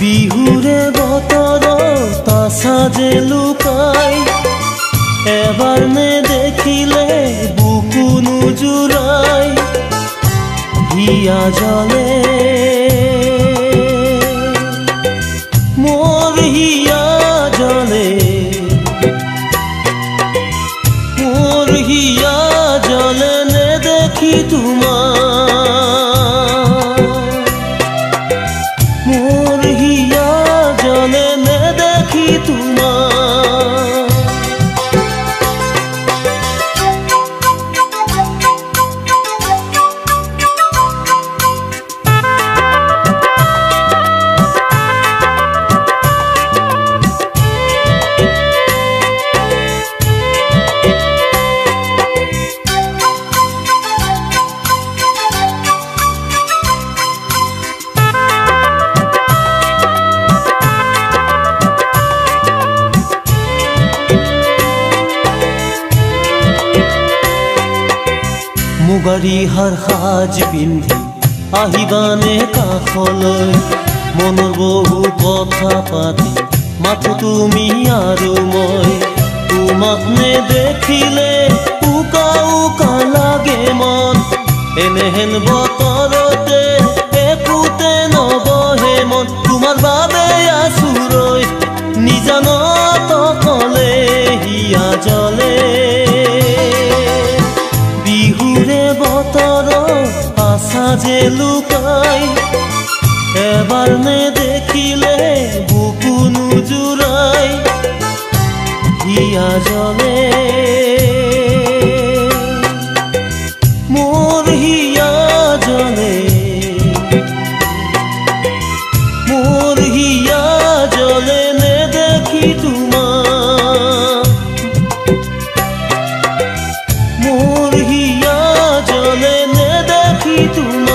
বিহুৰে বতৰত আশা যে লুকাই এবাৰ নেদেখিলে বুকু নুজুৰাই হিয়া জলে মোৰ হিয়া জলে মোৰ হিয়া জলে নেদেখি তোমাৰ মোৰ হিয়া জলে নেদেখি তোমাৰ মুগাৰী হাৰ সাজ পিন্ধি আহিবানে কাষলৈ মনৰ বহু কথা পাতি মাথো তুমি আৰু মই তোমাক নেদেখিলে উকা উকা লাগে মন এনেহেন বতৰতে একোতে নবহে মন তোমাৰ বাবে আছো ৰৈ নিজানত অকলে হিয়া জলে বিহুৰে বতৰত আশা যে লুকাই এবাৰ নেদেখিলে বুকু নুজুৰাই হিয়া জলে মোৰ হিয়া জলে মোৰ হিয়া জলে নেদেখি তোমাৰ মোৰ হিয়া জলে নেদেখি তোমাৰ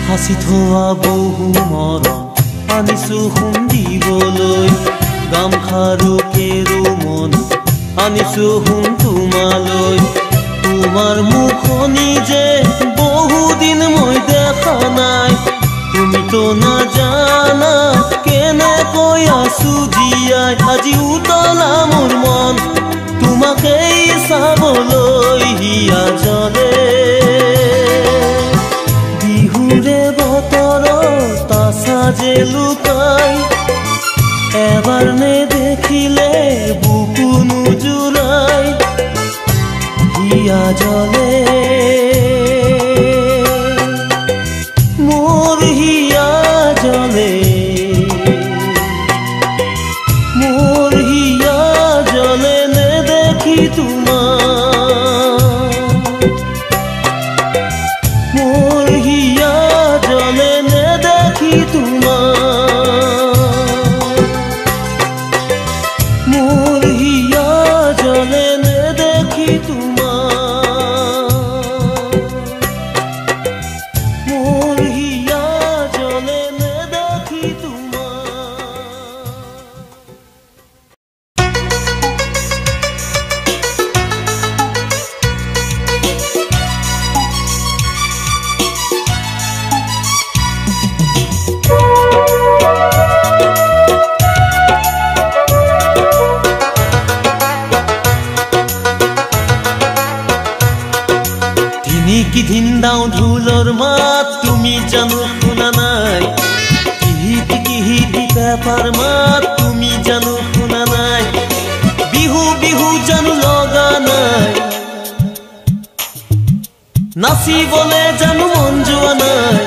সাঁচি থোৱা বহু মৰম আনিছো শুনিবলৈ গামখাৰু কেৰু মন আনিছো শুন তোমালৈ তোমাৰ মুখনি যে বহুদিন মই দেখা নাই তুমিতো নাজানা কেনেকৈ আছো জীয়াই আজি উতলা মোৰ মন তোমাকেই চাবলৈ হিয়া জলে বিহুৰে বতৰত আশা যে লুকাই এবাৰ নেদেখিলে বুকু নুজুৰাই হিয়া জলে মোৰ হিয়া জলে মোৰ হিয়া জলে নেদেখি তোমাৰ মোৰ হিয়া জলে নেদেখি তোমাৰ মোৰ হিয়া জলে নেদেখি তোমাৰ মোৰ হিয়া জলে নেদেখি কি ধিন্দাও ঢোলৰ মাত তুমি জানো শুনা নাই কিহিতি কিহিতি পেপাৰ মাত তুমি জানো শুনা নাই বিহু বিহু জানো লগা নাই নাচিবলে জানো মন যোৱা নাই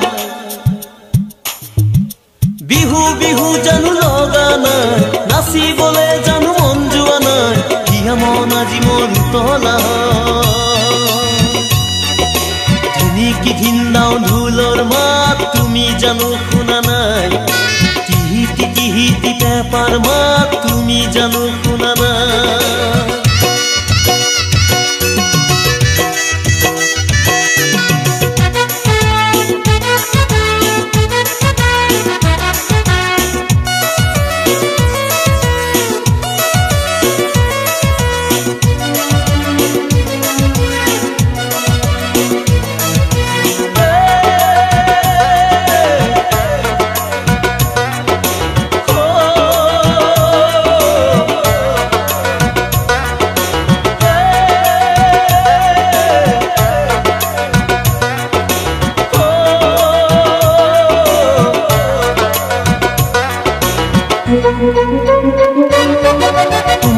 বিহু বিহু জানো লগা নাই নাচিবলে জানো মন যোৱা নাই হিয়া মন আজি মোৰ উতলা ধিন্দাও ঢোলৰ মাত তুমি জানো শুনা নাই টিহিটি টিহিটি পেপাৰ মাত তুমি জানো শুনা নাই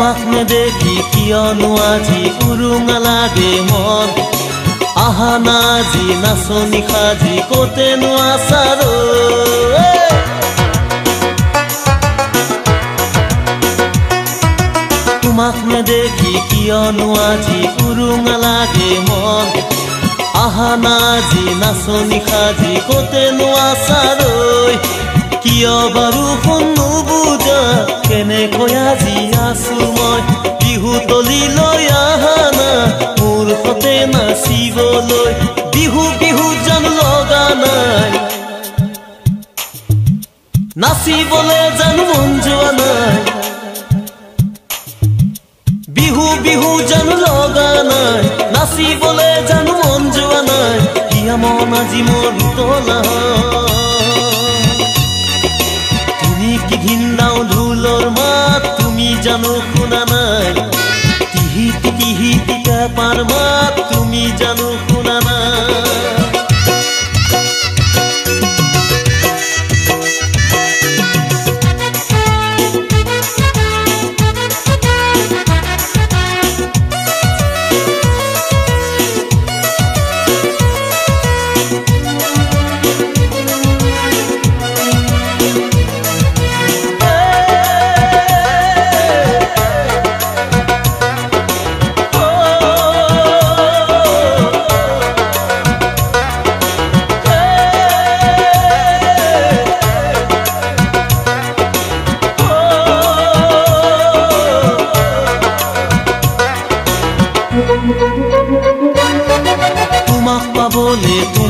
তোমাক নেদেখি কিয়নো আজি উৰুঙা লাগে মন আহা নাজি নাচনি সাজি কতেনো আছাৰ তোমাক নেদেখি কিয়নো আজি উৰুঙা লাগে মন আহা নাজি নাচনি সাজি কতেনো আছাৰ কিয় বাৰু শুনো বুজা কেনেকৈ আজি আছো মই বিহু তলিলৈ আহা না মোৰ সতে নাচিবলৈ বিহু বিহু জান লগা নাই নাচিবলৈ জানো মন যোৱা নাই বিহু বিহু জানো লগা নাই নাচিবলৈ জানো মন যোৱা নাই কিয় মন আজি মোৰ উতলা ধিন্দাও ঢোলৰ মাত তুমি জানো শুনা নাই টিহিটি টিহিটি পেপাৰ মাত তুমি জানো শুনা নাই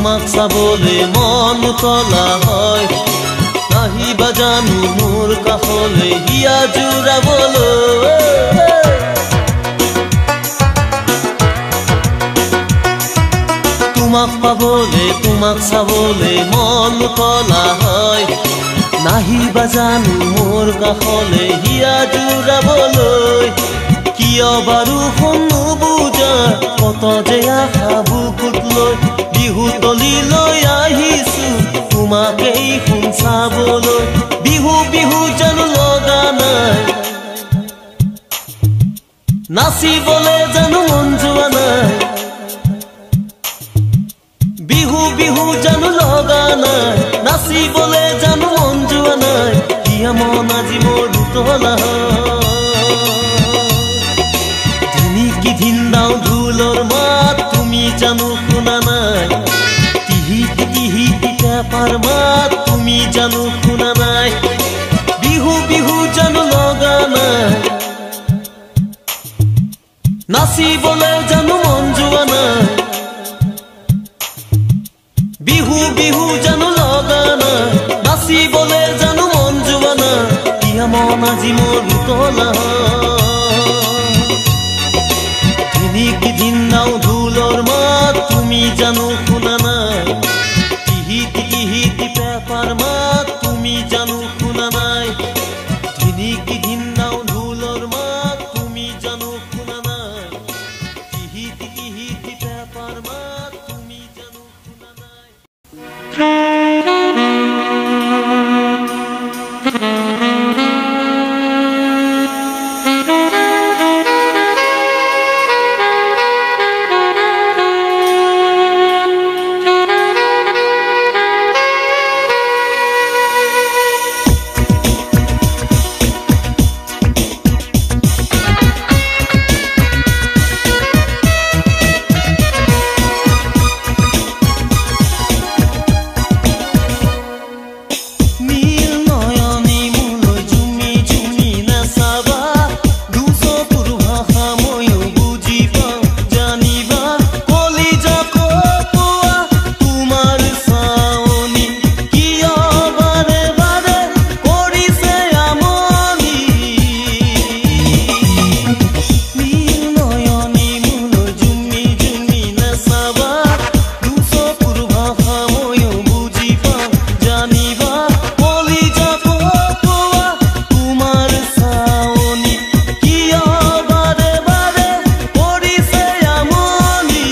তোমাক চাবলৈ মন উতলা হয় নাহিবা জানো মোৰ কাষলৈ হিয়া জোৰাবলৈ তোমাক পাবলৈ তোমাক চাবলৈ মন উতলা হয় নাহিবা জানো মোৰ কাষলৈ হিয়া জোৰাবলৈ কিয় বাৰু শুনো বুজা কত যে আশা বুকুত লৈ বিহু তলিলৈ আহিছো তোমাকেই শুন চাবলৈ বিহু বিহু জানো লগা নাই নাচিবলৈ জানো মন যোৱা নাই বিহু বিহু জানো লগা নাই নাচিবলৈ জানো মন যোৱা নাই কিয় মন আজি মোৰ উতলা ধিন্দাও ঢোলৰ মাত তুমি জানো শুনা নাই টিহিটি টিহিটি পেপাৰ মাত তুমি জানো শুনা নাই বিহু বিহু জানো লগা নাই নাচিবলৈ জানো মন যোৱা নাই বিহু বিহু জানো লগা নাই নাচিবলৈ জানো মন যোৱা নাই কিয় মন আজি মোৰ উতলা ধিন্দাও ঢোলৰ মাত তুমি জানো শুনা নাই টিহিটি টিহিটি পেপাৰ মাত তুমি জানো শুনা নাই ধিন্দাও ঢোলৰ মাত তুমি জানো শুনা নাই টিহিটি টিহিটি পেপাৰ মাত তুমি জানো শুনা নাই জানিবা দুচকুৰ ভাষা ময়ো বুজি পাওঁ জানিবা কলিজা কপোৱা তোমাৰ চাৱনি কিয় বাৰে বাৰে কৰিছে আমনি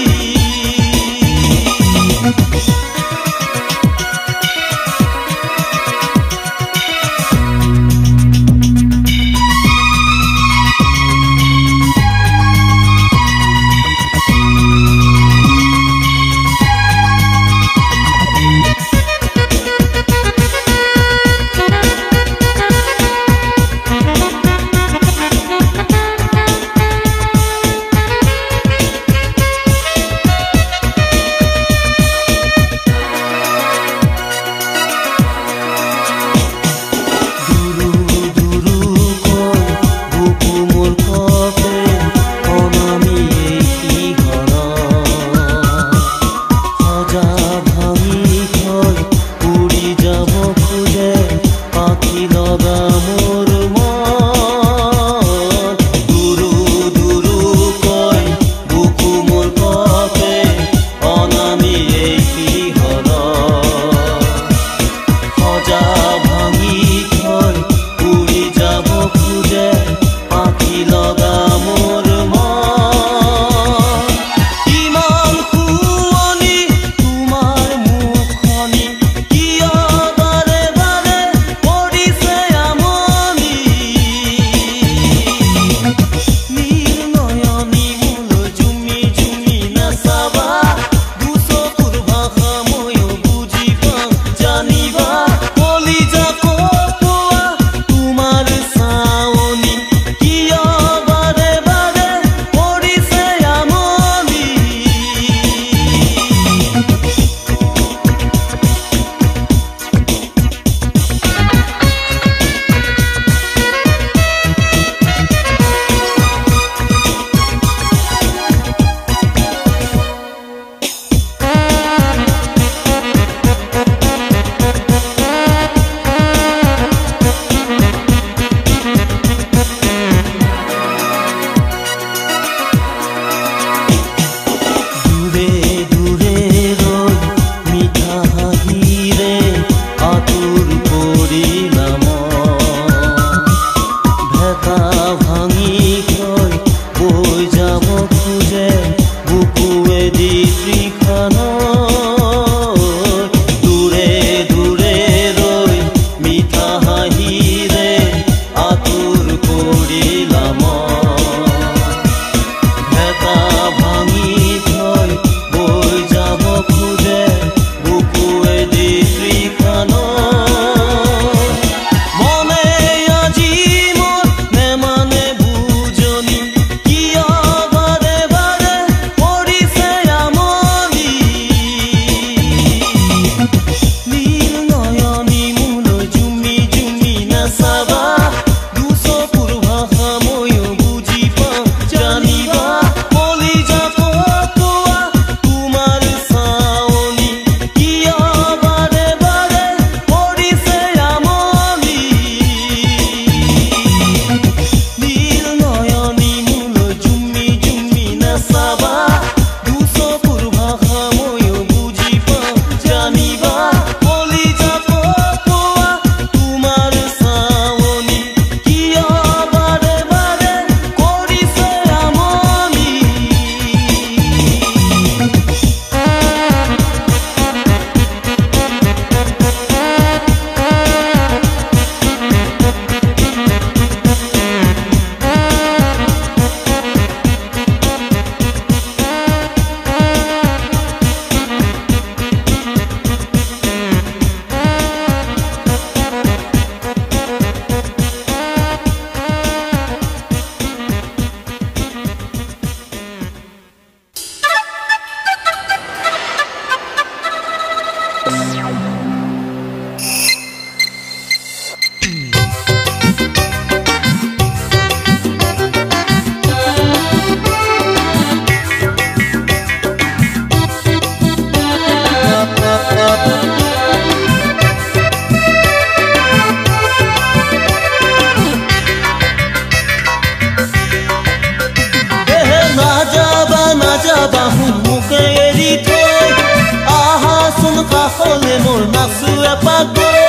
কাষলে মোৰ নাচো এপাক গৈ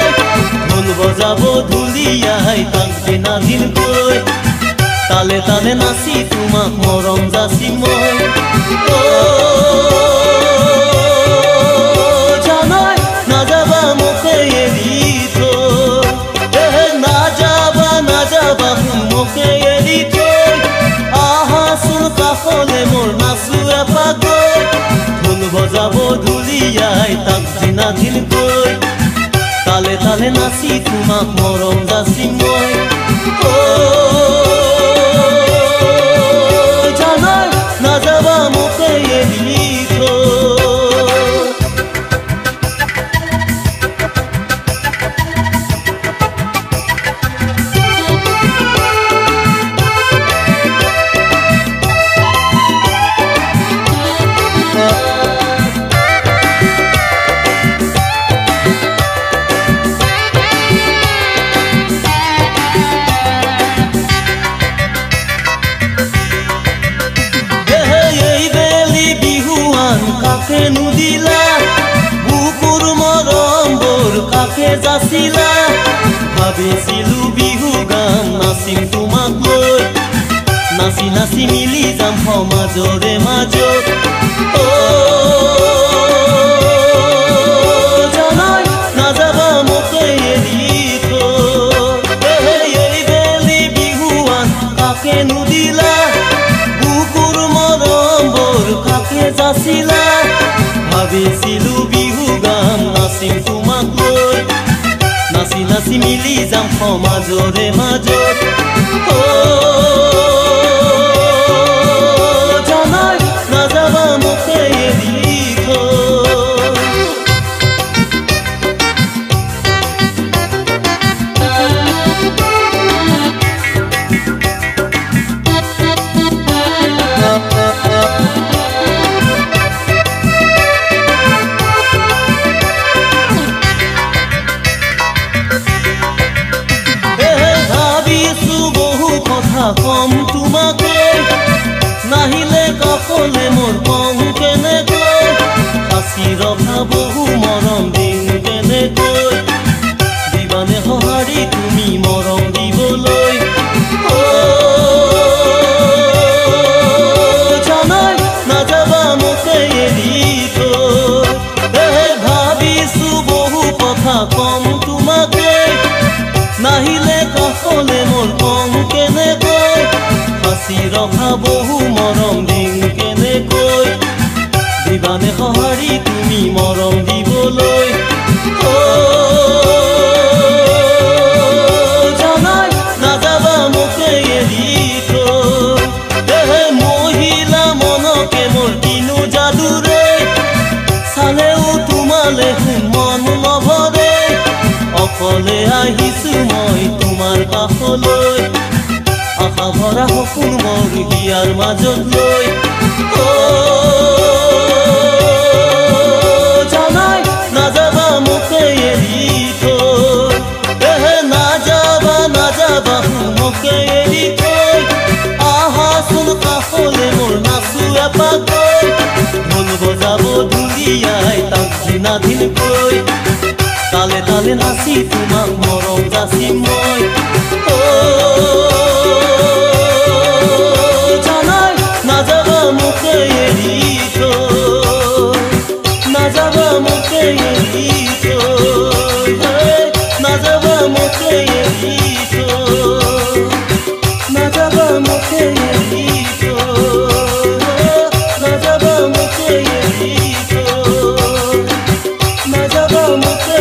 ঢোল বজাব ঢুলীয়াই তাক দিনা দিনকৈ তালে তালে নাচি তোমাক মৰম যাচি মই জানাই নাযাবা মোকে এৰি থৈ নাযাবা মোকে এৰি থৈ আহাচোন কাষলে মোৰ নাচো এপাক গৈ ঢোল বজাব ঢুলীয়াই তাক দিনা দিনকৈ তালে তালে নাচি তোমাক মৰম যাচি মই জানাই নাযাবা মোকে এৰি নুদিলা বুকুৰ মৰমবোৰ কাকে যাচিলা ভাবিছিলো বিহু গান নাচিম তোমাক লৈ নাচি নাচি মিলি যাম সমাজৰে মাজত জানাই নাযাবা মোকে এৰি থৈ এই বেলি বিহুৱান কাকে নুদিলা বুকুৰ মৰমবোৰ কাকে যাচিলা ভাবিছিলো বিহু গান নাচিম তোমাক লৈ নাচি নাচি মিলি যাম সমাজৰে মাজত জানাই নাযাবা মোকে এৰি কম তোমাকে নাহিলে কাষলে মোৰ কম কেনেকৈ সাঁচি ৰখা বহু মৰম দিম কেনেকৈ দিবানে সঁহাৰি তুমি মৰম দিবলৈ জানাই নাযাবা মোকে এৰি থৈ ভাবিছো বহু কথা কম তোমাকে নাহিলে কাষলে মোৰ কম কেনেকৈ সাঁচি ৰখা বহু মৰম দিম কেনেকৈ দিবানে সঁহাৰি তুমি মৰম দিবলৈ জানাই নাযাবা মোকে এৰি থৈ মহিলা মনকে মোৰ কিনো যাদুৰে চালেও তোমালে মন নভৰে অকলে আহিছো মই তোমাৰ কাষলৈ আশা ভৰা সপোন মোৰ হিয়াৰ মাজত লৈ জানাই নাযাবা মোকে এৰি থৈ নাযাবা মোকে এৰি থৈ আহাচোন কাষলে মোৰ নাচো এপাক গৈ ঢোল বজাব ঢুলীয়াই তাক দিনা দিনকৈ তালে তালে নাচি তোমাক মৰম যাচি মই জানাই নাযাবা মোকে এৰি থৈ নাযাবা মোকে এৰি থৈ নাযাবা মোকে এৰি থৈ নাযাবা মোকে এৰি থৈ নাযাবা মোকে এৰি থৈ নাযাবা মোকে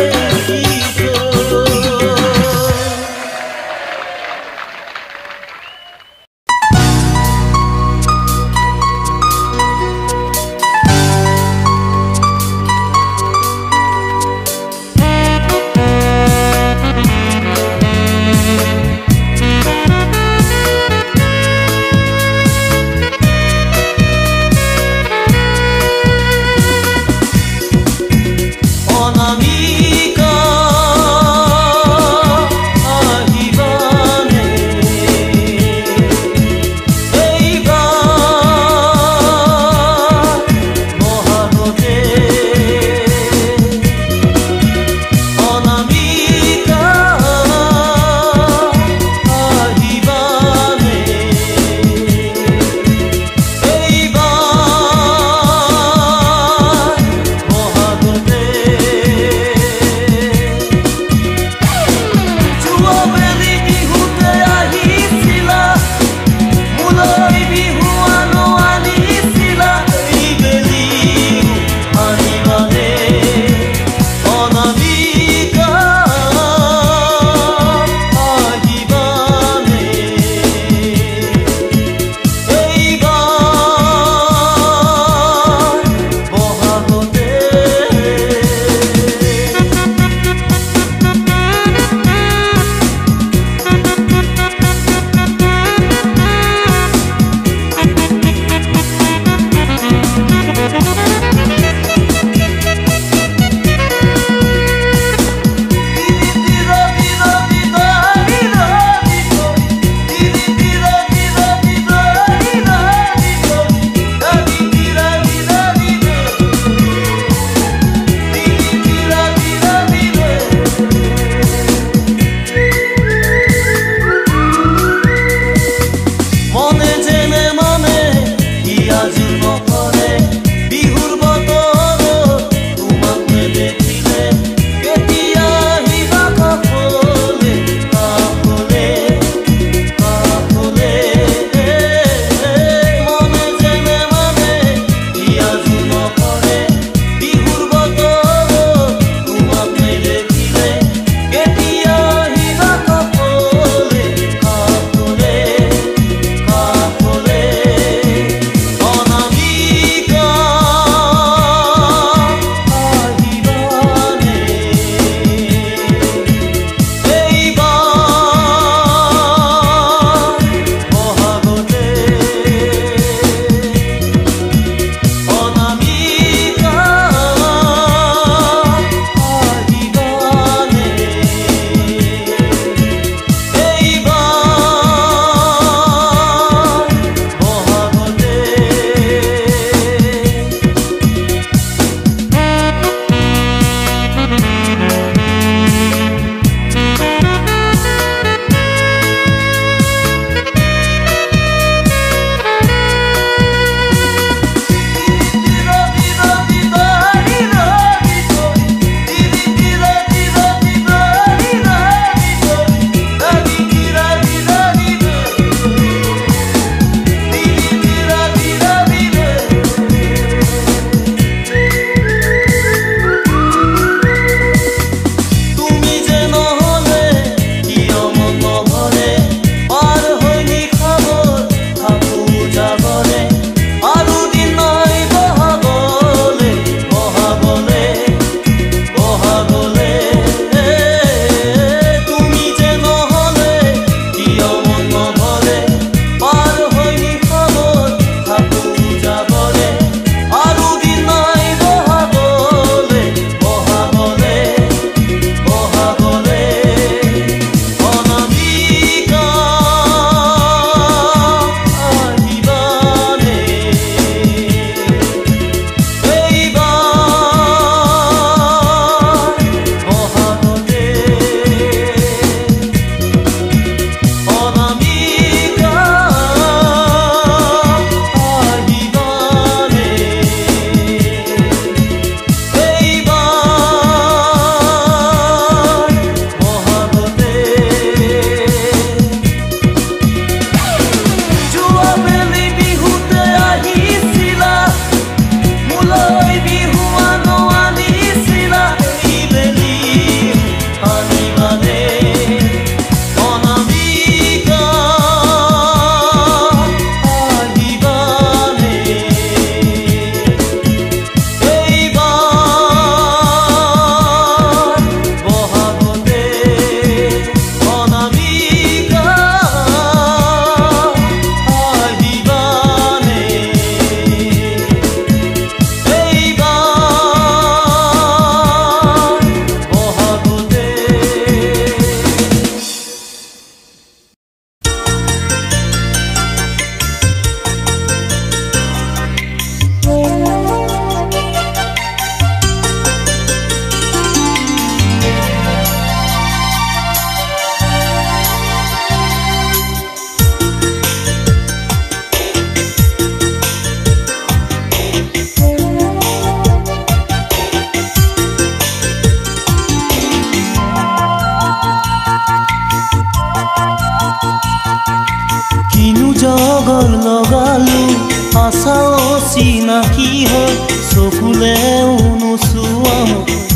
চিনাকি হয় চকুলেও নোচোৱাম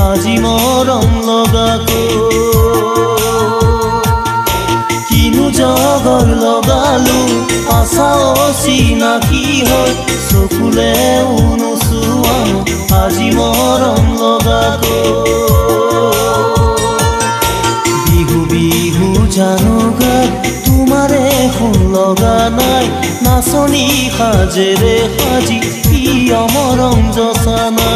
আজি মৰম লগাকৈ কিনো জগৰ লগালো আশাও চিনাকি হয় চকুলেও নোচোৱাম আজি মৰম লগাকৈ বিহু বিহু জানো গাত তোমাৰে শুন লগা নাই নাচনী সাজেৰে সাজি প্ৰিয় মৰম জচানা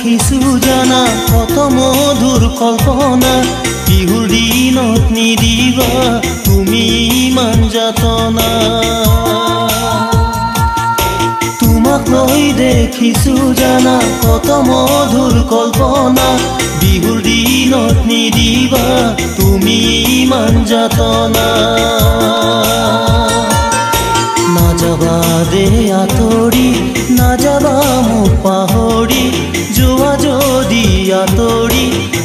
দেখিছো জানা কত মধুৰ কল্পনা বিহুৰ দিনত নিদিবা তুমি ইমান যাতনা তোমাক লৈ দেখিছো জানা কত মধুৰ কল্পনা বিহুৰ দিনত নিদিবা তুমি ইমান যাতনা নাযাবা দে আঁতৰি নাযাবা মোক পাহৰি যোৱা যদি আঁতৰি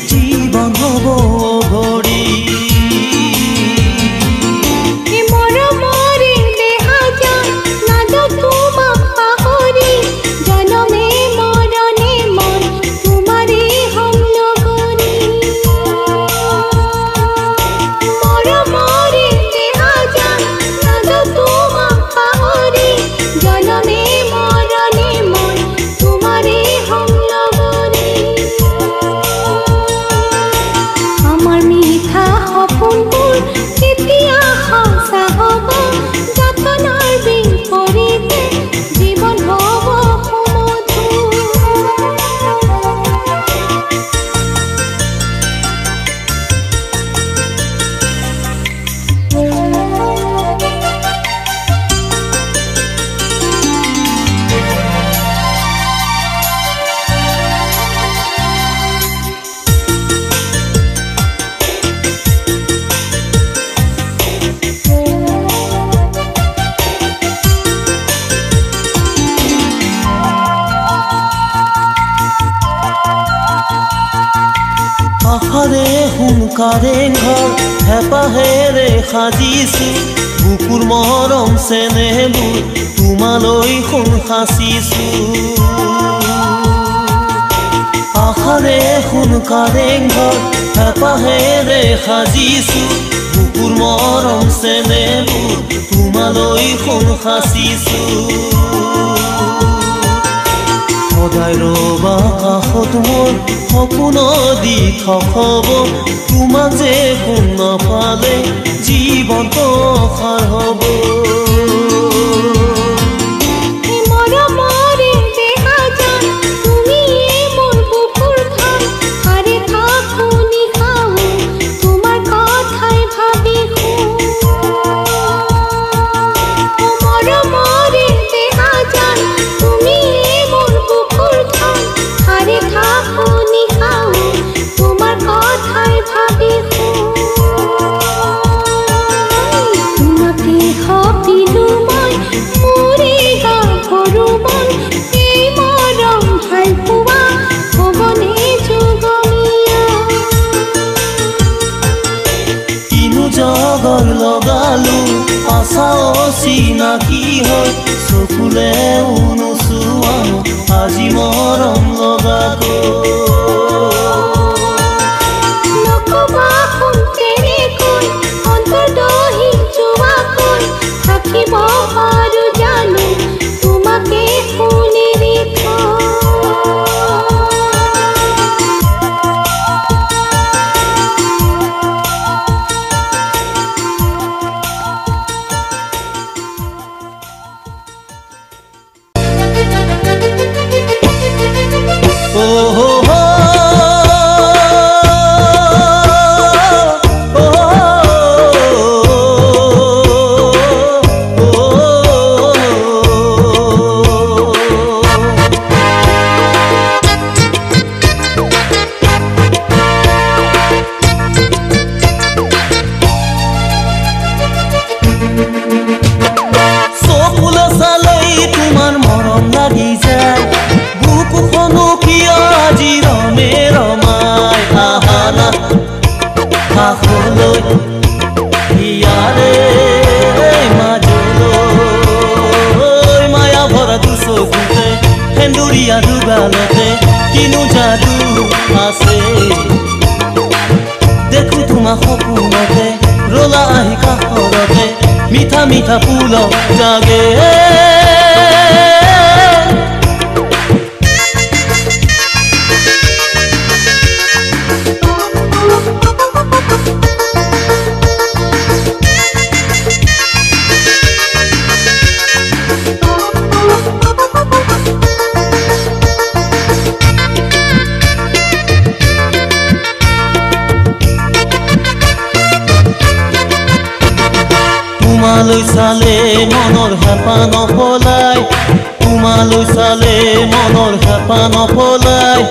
জীৱন হ'ব ঘৰি আশাৰে সোনকালে ঘৰ হেঁপাহেৰে সাজিছো বুকুৰ মৰম চেনেহবোৰ তোমালৈ সোণ সাঁচিছো আশাৰে সোনকালে ঘৰ হেঁপাহেৰে সাজিছো বুকুৰ মৰম চেনেহবোৰ তোমালৈ সোণ সাঁচিছো সদায় ৰবা কাষত মোৰ সপোন দি থকব তোমাক যে কোন নাপালে জীৱনটো সাৰ হ'ব জগৰ লগালো আশাও চিনাকি হয় চকুলেও নোচোৱাম আজি মৰম লগাকৈ কাষলৈ ইয়াৰে মাজলৈ মায়া ভৰা চকুতে সেন্দুৰীয়া দুগালতে কিনো যাদু আছে দেখো তোমাক সপোনতে ৰলা আহি কাষৰতে মিঠা মিঠা ফুল জাগে তোমালৈ চালে মনৰ হেঁপাহ নপলাই তোমালৈ চালে মনৰ হেঁপাহ নপলাই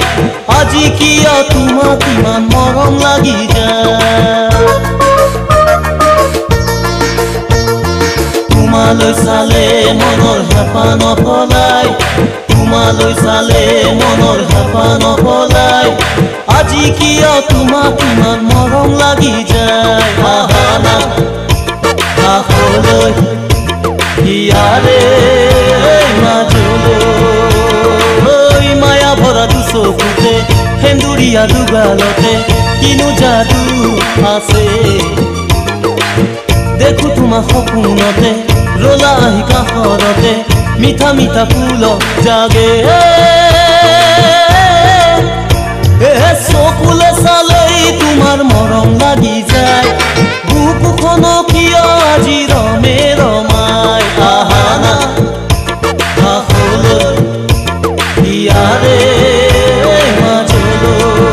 আজি কিয় তোমাক ইমান মৰম লাগি যায় তোমালৈ চালে মনৰ হেঁপাহ নপলাই তোমালৈ চালে মনৰ হেঁপাহ নপলাই আজি কিয় তোমাক ইমান মৰম লাগি যায় আহানা কাষলৈ ইয়াৰে মাজলৈ মায়া ভৰা চকুতে সেন্দুৰীয়া দুগালতে কিনো যাদু আছে দেখো তোমাক সপোনতে ৰলা আহি কাষৰতে মিঠা মিঠা ফুল জাগে চকুলে চালেই তোমাৰ মৰম লাগি যায় বুকুখন কিয় আজি ৰমে ৰমাই আহানা কাষলৈ ইয়াৰে মাজলৈ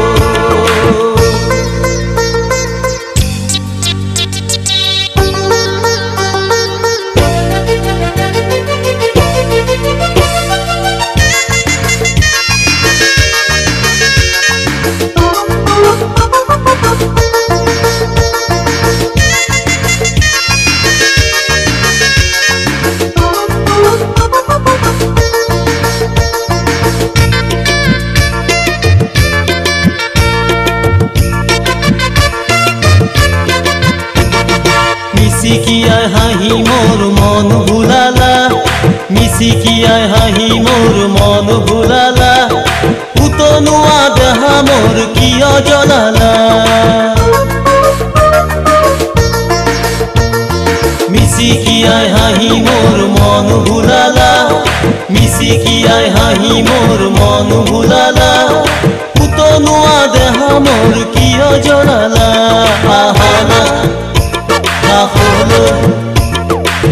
মিচিকিয়াই হাঁহি মোৰ মন ভুলালা মিচিকিয়াই হাঁহি মোৰ মন ভুলালা উতনুৱা দেহা মোৰ কিয় জ্বলালা মিচিকিয়াই হাঁহি মোৰ মন ভুলালা মিচিকিয়াই হাঁহি মোৰ মন ভুলালা উতনুৱা দেহা মোৰ কিয় জ্বলালা আহানা কাষলৈ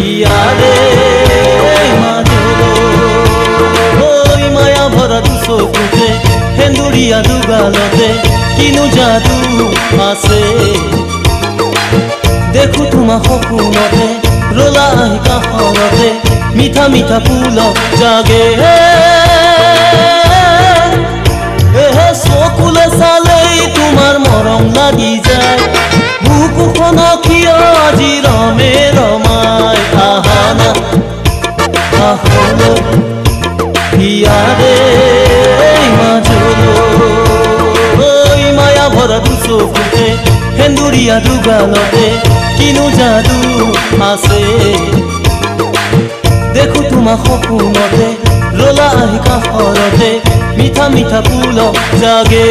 ইয়াৰে মাজলৈ মায়া ভৰা চকুতে সেন্দুৰীয়া দুগালতে কিনো যাদু আছে দেখো তোমাক সপোনতে ৰলা আহি কাষৰতে মিঠা মিঠা ফুল জাগে চকুলে চালেই তোমাৰ মৰম লাগি যায় বুকুখন কিয় আজি ৰমে ৰমাই আহানা কাষলৈ ইয়াৰে মাজলৈ মায়া ভৰা চকুতে সেন্দুৰীয়া দুগালতে কিনো যাদু আছে দেখো তোমাক সপোনতে ৰলা আহি কাষৰতে মিঠা মিঠা ফুল জাগে